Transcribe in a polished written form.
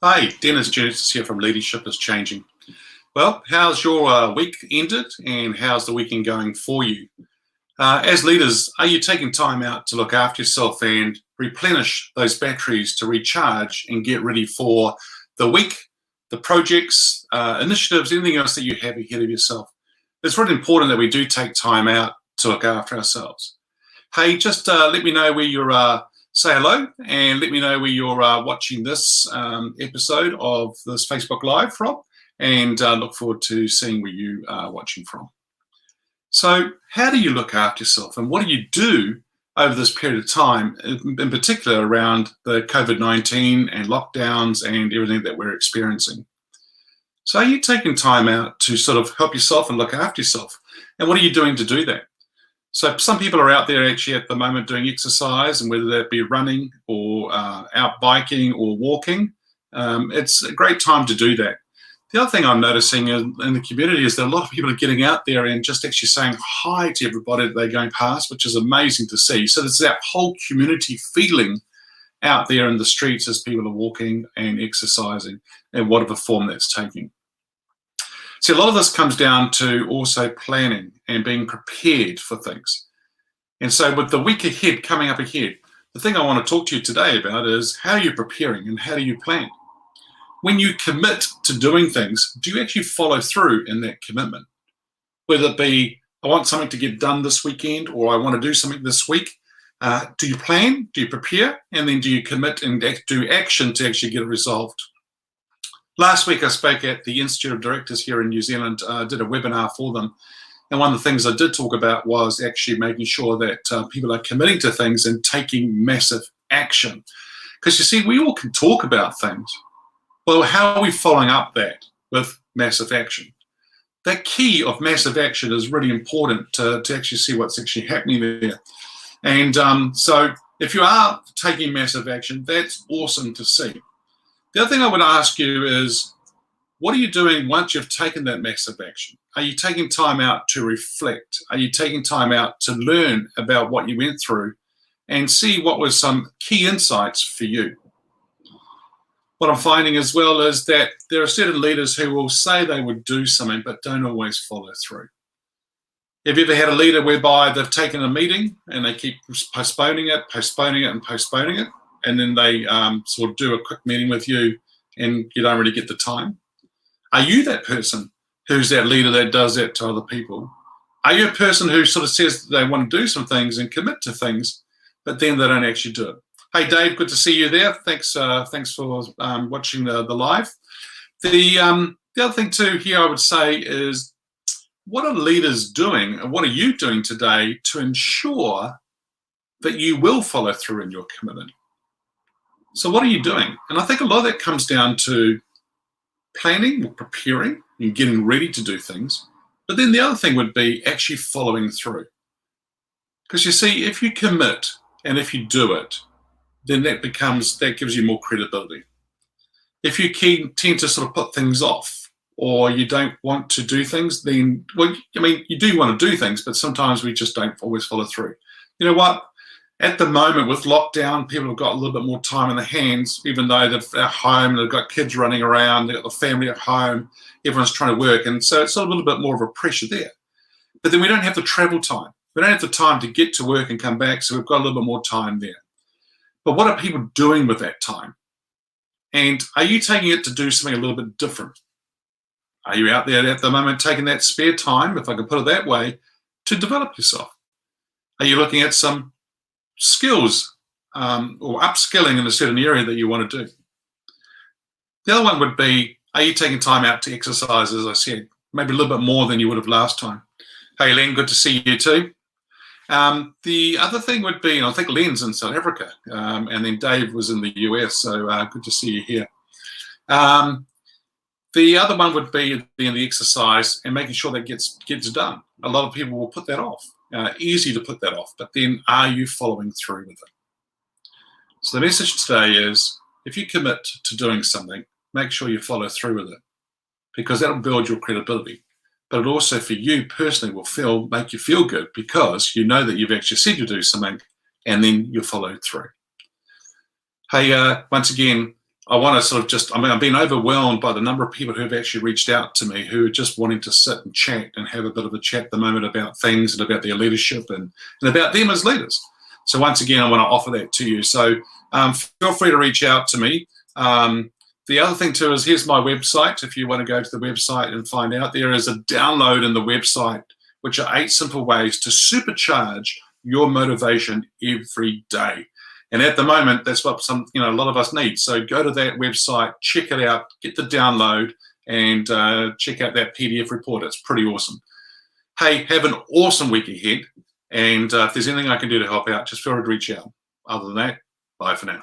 Hi, Dennis Genesis here from Leadership is Changing. Well, how's your week ended and how's the weekend going for you? As leaders, are you taking time out to look after yourself and replenish those batteries to recharge and get ready for the week, the projects, initiatives, anything else that you have ahead of yourself? It's really important that we do take time out to look after ourselves. Hey, just let me know where you're say hello and let me know where you're watching this episode of this Facebook Live from, and look forward to seeing where you are watching from. So how do you look after yourself and what do you do over this period of time, in particular around the COVID-19 and lockdowns and everything that we're experiencing? So are you taking time out to sort of help yourself and look after yourself? And what are you doing to do that? So some people are out there actually at the moment doing exercise, and whether that be running or out biking or walking, it's a great time to do that. The other thing I'm noticing in the community is that a lot of people are getting out there and just actually saying hi to everybody that they're going past, which is amazing to see. So there's that whole community feeling out there in the streets as people are walking and exercising in whatever form that's taking. See, a lot of this comes down to also planning and being prepared for things. And so with the week ahead, coming up ahead, the thing I want to talk to you today about is how you're preparing and how do you plan? When you commit to doing things, do you actually follow through in that commitment? Whether it be, I want something to get done this weekend, or I want to do something this week. Do you plan? Do you prepare? And then do you commit and do action to actually get it resolved? Last week I spoke at the Institute of Directors here in New Zealand, did a webinar for them. And one of the things I did talk about was actually making sure that people are committing to things and taking massive action. Because you see, we all can talk about things. Well, how are we following up that with massive action? That key of massive action is really important to actually see what's actually happening there. And so if you are taking massive action, that's awesome to see. The other thing I would ask you is, what are you doing once you've taken that massive action? Are you taking time out to reflect? Are you taking time out to learn about what you went through and see what were some key insights for you? What I'm finding as well is that there are certain leaders who will say they would do something but don't always follow through. Have you ever had a leader whereby they've taken a meeting and they keep postponing it, and then they sort of do a quick meeting with you and you don't really get the time? Are you that person who's that leader that does that to other people? Are you a person who sort of says they want to do some things and commit to things, but then they don't actually do it? Hey, Dave, good to see you there. Thanks for watching the live. The other thing too here I would say is, what are leaders doing and what are you doing today to ensure that you will follow through in your commitment? So what are you doing? And I think a lot of that comes down to planning, preparing, and getting ready to do things. But then the other thing would be actually following through. Because you see, if you commit and if you do it, then that gives you more credibility. If you tend to sort of put things off or you don't want to do things, then, well, I mean, you do want to do things, but sometimes we just don't always follow through. You know what? At the moment with lockdown, people have got a little bit more time in their hands, even though they're at home, they've got kids running around, they've got the family at home, everyone's trying to work. And so it's a little bit more of a pressure there. But then we don't have the travel time. We don't have the time to get to work and come back, so we've got a little bit more time there. But what are people doing with that time? And are you taking it to do something a little bit different? Are you out there at the moment taking that spare time, if I can put it that way, to develop yourself? Are you looking at some skills or upskilling in a certain area that you want to do? The other one would be, are you taking time out to exercise, as I said, maybe a little bit more than you would have last time? Hey, Len, good to see you too. The other thing would be, and I think Len's in South Africa, and then Dave was in the US, so good to see you here. The other one would be the exercise and making sure that gets done. A lot of people will put that off. Easy to put that off, but then are you following through with it? So the message today is, if you commit to doing something, make sure you follow through with it, because that'll build your credibility. But it also, for you personally, will make you feel good because you know that you've actually said you'll do something and then you follow through. Hey, once again, I want to sort of just, I mean, I've been overwhelmed by the number of people who have actually reached out to me who are just wanting to sit and chat and have a bit of a chat at the moment about things and about their leadership and about them as leaders. So once again, I want to offer that to you. So feel free to reach out to me. The other thing too is here's my website. If you want to go to the website and find out, there is a download in the website, which are 8 simple ways to supercharge your motivation every day. And at the moment, that's what a lot of us need. So go to that website, check it out, get the download, and check out that PDF report. It's pretty awesome. Hey, have an awesome week ahead. And if there's anything I can do to help out, just feel free to reach out. Other than that, bye for now.